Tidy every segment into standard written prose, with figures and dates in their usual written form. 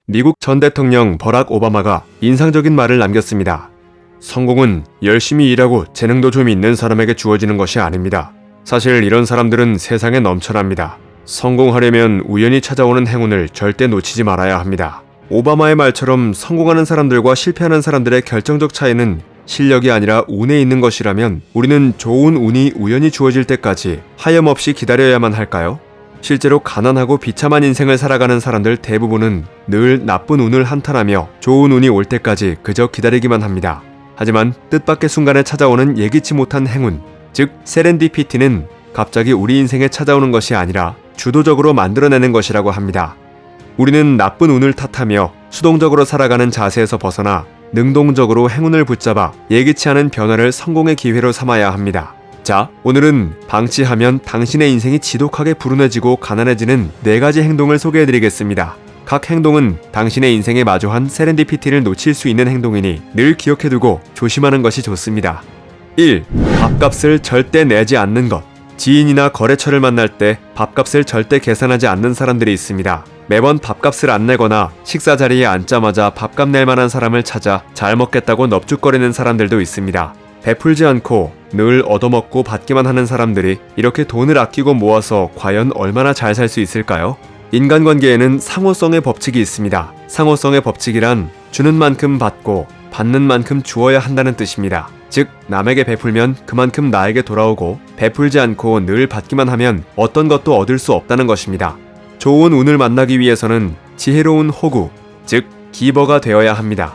미국 전 대통령 버락 오바마가 인상적인 말을 남겼습니다. 성공은 열심히 일하고 재능도 좀 있는 사람에게 주어지는 것이 아닙니다. 사실 이런 사람들은 세상에 넘쳐납니다. 성공하려면 우연히 찾아오는 행운을 절대 놓치지 말아야 합니다. 오바마의 말처럼 성공하는 사람들과 실패하는 사람들의 결정적 차이는 실력이 아니라 운에 있는 것이라면 우리는 좋은 운이 우연히 주어질 때까지 하염없이 기다려야만 할까요? 실제로 가난하고 비참한 인생을 살아가는 사람들 대부분은 늘 나쁜 운을 한탄하며 좋은 운이 올 때까지 그저 기다리기만 합니다. 하지만 뜻밖의 순간에 찾아오는 예기치 못한 행운, 즉 세렌디피티는 갑자기 우리 인생에 찾아오는 것이 아니라 주도적으로 만들어내는 것이라고 합니다. 우리는 나쁜 운을 탓하며 수동적으로 살아가는 자세에서 벗어나 능동적으로 행운을 붙잡아 예기치 않은 변화를 성공의 기회로 삼아야 합니다. 자, 오늘은 방치하면 당신의 인생이 지독하게 불운해지고 가난해지는 4가지 행동을 소개해드리겠습니다. 각 행동은 당신의 인생에 마주한 세렌디피티를 놓칠 수 있는 행동이니 늘 기억해두고 조심하는 것이 좋습니다. 1. 밥값을 절대 내지 않는 것. 지인이나 거래처를 만날 때 밥값을 절대 계산하지 않는 사람들이 있습니다. 매번 밥값을 안 내거나 식사 자리에 앉자마자 밥값 낼 만한 사람을 찾아 잘 먹겠다고 넙죽거리는 사람들도 있습니다. 베풀지 않고 늘 얻어먹고 받기만 하는 사람들이 이렇게 돈을 아끼고 모아서 과연 얼마나 잘 살 수 있을까요? 인간관계에는 상호성의 법칙이 있습니다. 상호성의 법칙이란 주는 만큼 받고 받는 만큼 주어야 한다는 뜻입니다. 즉, 남에게 베풀면 그만큼 나에게 돌아오고 베풀지 않고 늘 받기만 하면 어떤 것도 얻을 수 없다는 것입니다. 좋은 운을 만나기 위해서는 지혜로운 호구, 즉 기버가 되어야 합니다.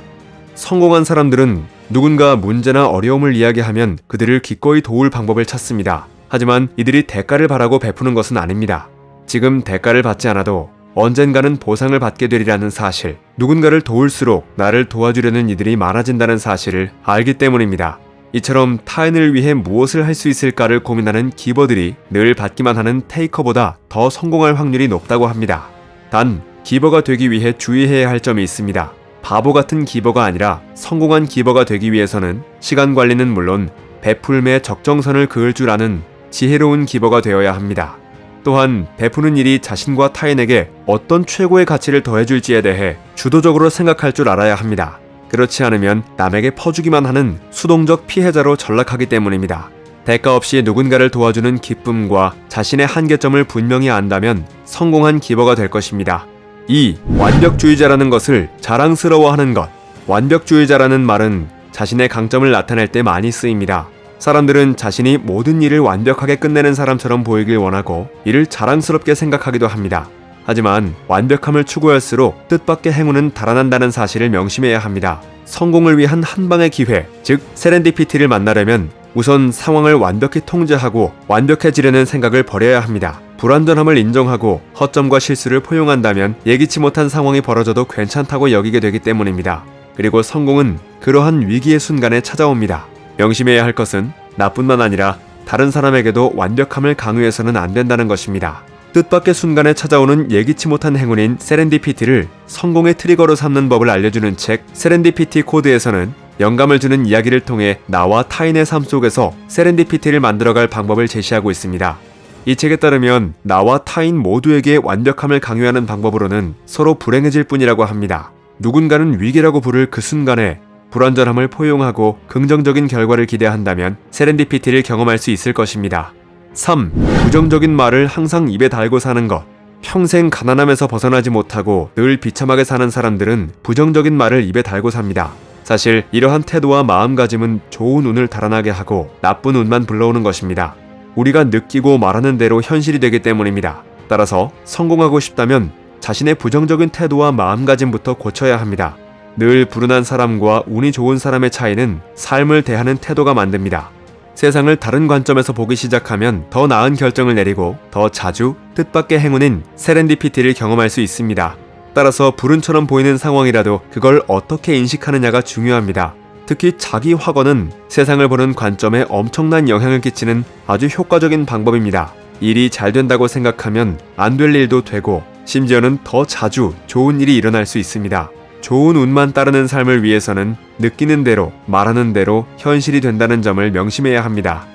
성공한 사람들은 누군가 문제나 어려움을 이야기하면 그들을 기꺼이 도울 방법을 찾습니다. 하지만 이들이 대가를 바라고 베푸는 것은 아닙니다. 지금 대가를 받지 않아도 언젠가는 보상을 받게 되리라는 사실, 누군가를 도울수록 나를 도와주려는 이들이 많아진다는 사실을 알기 때문입니다. 이처럼 타인을 위해 무엇을 할 수 있을까를 고민하는 기버들이 늘 받기만 하는 테이커보다 더 성공할 확률이 높다고 합니다. 단, 기버가 되기 위해 주의해야 할 점이 있습니다. 바보 같은 기버가 아니라 성공한 기버가 되기 위해서는 시간 관리는 물론 베풀매 적정선을 그을 줄 아는 지혜로운 기버가 되어야 합니다. 또한 베푸는 일이 자신과 타인에게 어떤 최고의 가치를 더해줄지에 대해 주도적으로 생각할 줄 알아야 합니다. 그렇지 않으면 남에게 퍼주기만 하는 수동적 피해자로 전락하기 때문입니다. 대가 없이 누군가를 도와주는 기쁨과 자신의 한계점을 분명히 안다면 성공한 기버가 될 것입니다. 2. 완벽주의자라는 것을 자랑스러워하는 것. 완벽주의자라는 말은 자신의 강점을 나타낼 때 많이 쓰입니다. 사람들은 자신이 모든 일을 완벽하게 끝내는 사람처럼 보이길 원하고 이를 자랑스럽게 생각하기도 합니다. 하지만 완벽함을 추구할수록 뜻밖의 행운은 달아난다는 사실을 명심해야 합니다. 성공을 위한 한방의 기회, 즉 세렌디피티를 만나려면 우선 상황을 완벽히 통제하고 완벽해지려는 생각을 버려야 합니다. 불완전함을 인정하고 허점과 실수를 포용한다면 예기치 못한 상황이 벌어져도 괜찮다고 여기게 되기 때문입니다. 그리고 성공은 그러한 위기의 순간에 찾아옵니다. 명심해야 할 것은 나뿐만 아니라 다른 사람에게도 완벽함을 강요해서는 안 된다는 것입니다. 뜻밖의 순간에 찾아오는 예기치 못한 행운인 세렌디피티를 성공의 트리거로 삼는 법을 알려주는 책 세렌디피티 코드에서는 영감을 주는 이야기를 통해 나와 타인의 삶 속에서 세렌디피티를 만들어갈 방법을 제시하고 있습니다. 이 책에 따르면 나와 타인 모두에게 완벽함을 강요하는 방법으로는 서로 불행해질 뿐이라고 합니다. 누군가는 위기라고 부를 그 순간에 불완전함을 포용하고 긍정적인 결과를 기대한다면 세렌디피티를 경험할 수 있을 것입니다. 3. 부정적인 말을 항상 입에 달고 사는 것. 평생 가난함에서 벗어나지 못하고 늘 비참하게 사는 사람들은 부정적인 말을 입에 달고 삽니다. 사실 이러한 태도와 마음가짐은 좋은 운을 달아나게 하고 나쁜 운만 불러오는 것입니다. 우리가 느끼고 말하는 대로 현실이 되기 때문입니다. 따라서 성공하고 싶다면 자신의 부정적인 태도와 마음가짐부터 고쳐야 합니다. 늘 불운한 사람과 운이 좋은 사람의 차이는 삶을 대하는 태도가 만듭니다. 세상을 다른 관점에서 보기 시작하면 더 나은 결정을 내리고 더 자주 뜻밖의 행운인 세렌디피티를 경험할 수 있습니다. 따라서 불운처럼 보이는 상황이라도 그걸 어떻게 인식하느냐가 중요합니다. 특히 자기 확언은 세상을 보는 관점에 엄청난 영향을 끼치는 아주 효과적인 방법입니다. 일이 잘 된다고 생각하면 안 될 일도 되고 심지어는 더 자주 좋은 일이 일어날 수 있습니다. 좋은 운만 따르는 삶을 위해서는 느끼는 대로 말하는 대로 현실이 된다는 점을 명심해야 합니다.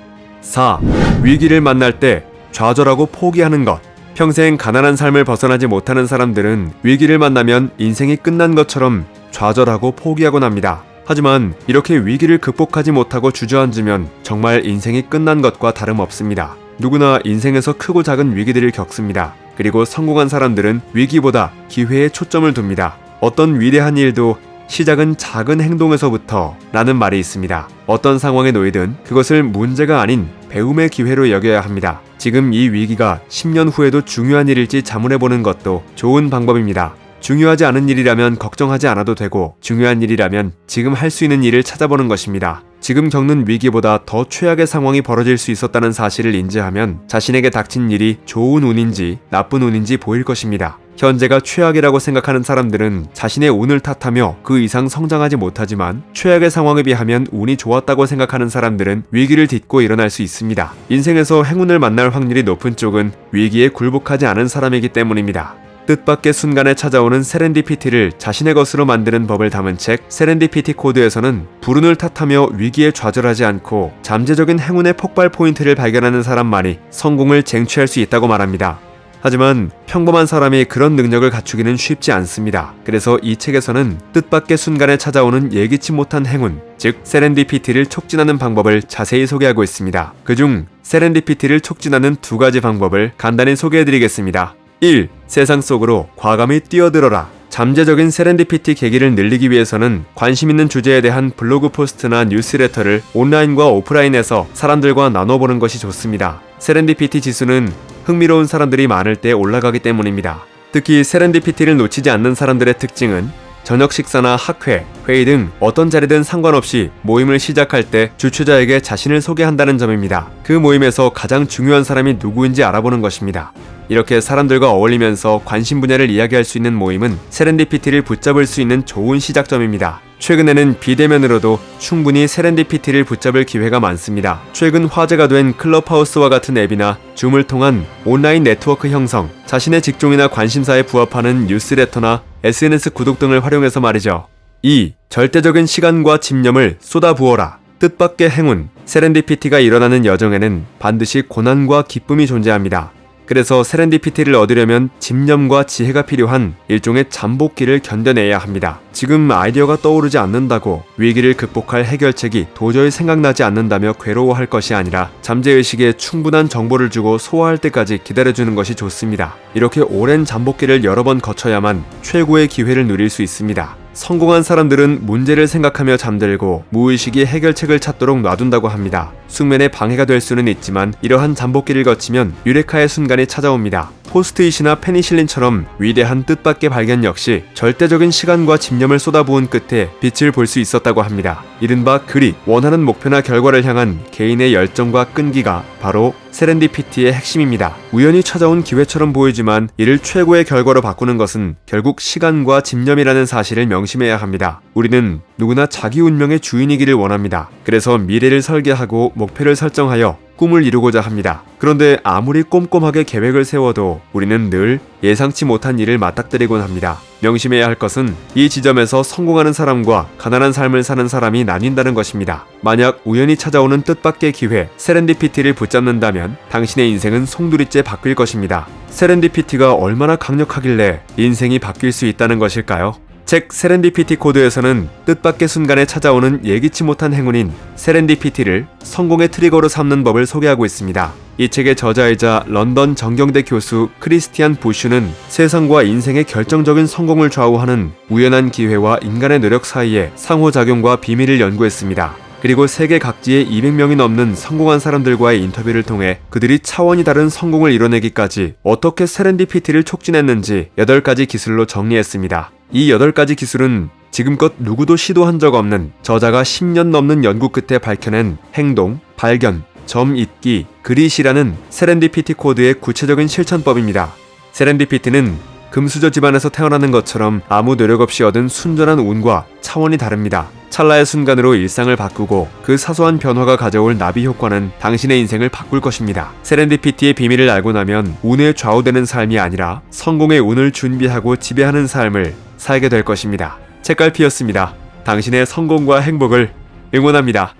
4. 위기를 만날 때 좌절하고 포기하는 것. 평생 가난한 삶을 벗어나지 못하는 사람들은 위기를 만나면 인생이 끝난 것처럼 좌절하고 포기하곤 합니다. 하지만 이렇게 위기를 극복하지 못하고 주저앉으면 정말 인생이 끝난 것과 다름없습니다. 누구나 인생에서 크고 작은 위기들을 겪습니다. 그리고 성공한 사람들은 위기보다 기회에 초점을 둡니다. 어떤 위대한 일도 시작은 작은 행동에서부터 라는 말이 있습니다. 어떤 상황에 놓이든 그것을 문제가 아닌 배움의 기회로 여겨야 합니다. 지금 이 위기가 10년 후에도 중요한 일일지 자문해보는 것도 좋은 방법입니다. 중요하지 않은 일이라면 걱정하지 않아도 되고 중요한 일이라면 지금 할 수 있는 일을 찾아보는 것입니다. 지금 겪는 위기보다 더 최악의 상황이 벌어질 수 있었다는 사실을 인지하면 자신에게 닥친 일이 좋은 운인지 나쁜 운인지 보일 것입니다. 현재가 최악이라고 생각하는 사람들은 자신의 운을 탓하며 그 이상 성장하지 못하지만 최악의 상황에 비하면 운이 좋았다고 생각하는 사람들은 위기를 딛고 일어날 수 있습니다. 인생에서 행운을 만날 확률이 높은 쪽은 위기에 굴복하지 않은 사람이기 때문입니다. 뜻밖의 순간에 찾아오는 세렌디피티를 자신의 것으로 만드는 법을 담은 책 세렌디피티 코드에서는 불운을 탓하며 위기에 좌절하지 않고 잠재적인 행운의 폭발 포인트를 발견하는 사람만이 성공을 쟁취할 수 있다고 말합니다. 하지만 평범한 사람이 그런 능력을 갖추기는 쉽지 않습니다. 그래서 이 책에서는 뜻밖의 순간에 찾아오는 예기치 못한 행운, 즉 세렌디피티를 촉진하는 방법을 자세히 소개하고 있습니다. 그중 세렌디피티를 촉진하는 두 가지 방법을 간단히 소개해드리겠습니다. 1. 세상 속으로 과감히 뛰어들어라. 잠재적인 세렌디피티 계기를 늘리기 위해서는 관심 있는 주제에 대한 블로그 포스트나 뉴스레터를 온라인과 오프라인에서 사람들과 나눠보는 것이 좋습니다. 세렌디피티 지수는 흥미로운 사람들이 많을 때 올라가기 때문입니다. 특히 세렌디피티를 놓치지 않는 사람들의 특징은 저녁 식사나 학회, 회의 등 어떤 자리든 상관없이 모임을 시작할 때 주최자에게 자신을 소개한다는 점입니다. 그 모임에서 가장 중요한 사람이 누구인지 알아보는 것입니다. 이렇게 사람들과 어울리면서 관심 분야를 이야기할 수 있는 모임은 세렌디피티를 붙잡을 수 있는 좋은 시작점입니다. 최근에는 비대면으로도 충분히 세렌디피티를 붙잡을 기회가 많습니다. 최근 화제가 된 클럽하우스와 같은 앱이나 줌을 통한 온라인 네트워크 형성, 자신의 직종이나 관심사에 부합하는 뉴스레터나 SNS 구독 등을 활용해서 말이죠. 2. 절대적인 시간과 집념을 쏟아부어라. 뜻밖의 행운, 세렌디피티가 일어나는 여정에는 반드시 고난과 기쁨이 존재합니다. 그래서 세렌디피티를 얻으려면 집념과 지혜가 필요한 일종의 잠복기를 견뎌내야 합니다. 지금 아이디어가 떠오르지 않는다고 위기를 극복할 해결책이 도저히 생각나지 않는다며 괴로워할 것이 아니라 잠재의식에 충분한 정보를 주고 소화할 때까지 기다려주는 것이 좋습니다. 이렇게 오랜 잠복기를 여러 번 거쳐야만 최고의 기회를 누릴 수 있습니다. 성공한 사람들은 문제를 생각하며 잠들고 무의식이 해결책을 찾도록 놔둔다고 합니다. 숙면에 방해가 될 수는 있지만 이러한 잠복기를 거치면 유레카의 순간이 찾아옵니다. 포스트잇이나 페니실린처럼 위대한 뜻밖의 발견 역시 절대적인 시간과 집념을 쏟아부은 끝에 빛을 볼 수 있었다고 합니다. 이른바 그릿, 원하는 목표나 결과를 향한 개인의 열정과 끈기가 바로 세렌디피티의 핵심입니다. 우연히 찾아온 기회처럼 보이지만 이를 최고의 결과로 바꾸는 것은 결국 시간과 집념이라는 사실을 명심해야 합니다. 우리는 누구나 자기 운명의 주인이기를 원합니다. 그래서 미래를 설계하고 목표를 설정하여 꿈을 이루고자 합니다. 그런데 아무리 꼼꼼하게 계획을 세워도 우리는 늘 예상치 못한 일을 맞닥뜨리곤 합니다. 명심해야 할 것은 이 지점에서 성공하는 사람과 가난한 삶을 사는 사람이 나뉜다는 것입니다. 만약 우연히 찾아오는 뜻밖의 기회, 세렌디피티를 붙잡는다면 당신의 인생은 송두리째 바뀔 것입니다. 세렌디피티가 얼마나 강력하길래 인생이 바뀔 수 있다는 것일까요? 책 세렌디피티 코드에서는 뜻밖의 순간에 찾아오는 예기치 못한 행운인 세렌디피티를 성공의 트리거로 삼는 법을 소개하고 있습니다. 이 책의 저자이자 런던 정경대 교수 크리스티안 부슈는 세상과 인생의 결정적인 성공을 좌우하는 우연한 기회와 인간의 노력 사이의 상호작용과 비밀을 연구했습니다. 그리고 세계 각지의 200명이 넘는 성공한 사람들과의 인터뷰를 통해 그들이 차원이 다른 성공을 이뤄내기까지 어떻게 세렌디피티를 촉진했는지 8가지 기술로 정리했습니다. 이 8가지 기술은 지금껏 누구도 시도한 적 없는 저자가 10년 넘는 연구 끝에 밝혀낸 행동, 발견, 점 잊기, 그릿이라는 세렌디피티 코드의 구체적인 실천법입니다. 세렌디피티는 금수저 집안에서 태어나는 것처럼 아무 노력 없이 얻은 순전한 운과 차원이 다릅니다. 찰나의 순간으로 일상을 바꾸고 그 사소한 변화가 가져올 나비 효과는 당신의 인생을 바꿀 것입니다. 세렌디피티의 비밀을 알고 나면 운에 좌우되는 삶이 아니라 성공의 운을 준비하고 지배하는 삶을 살게 될 것입니다. 책갈피였습니다. 당신의 성공과 행복을 응원합니다.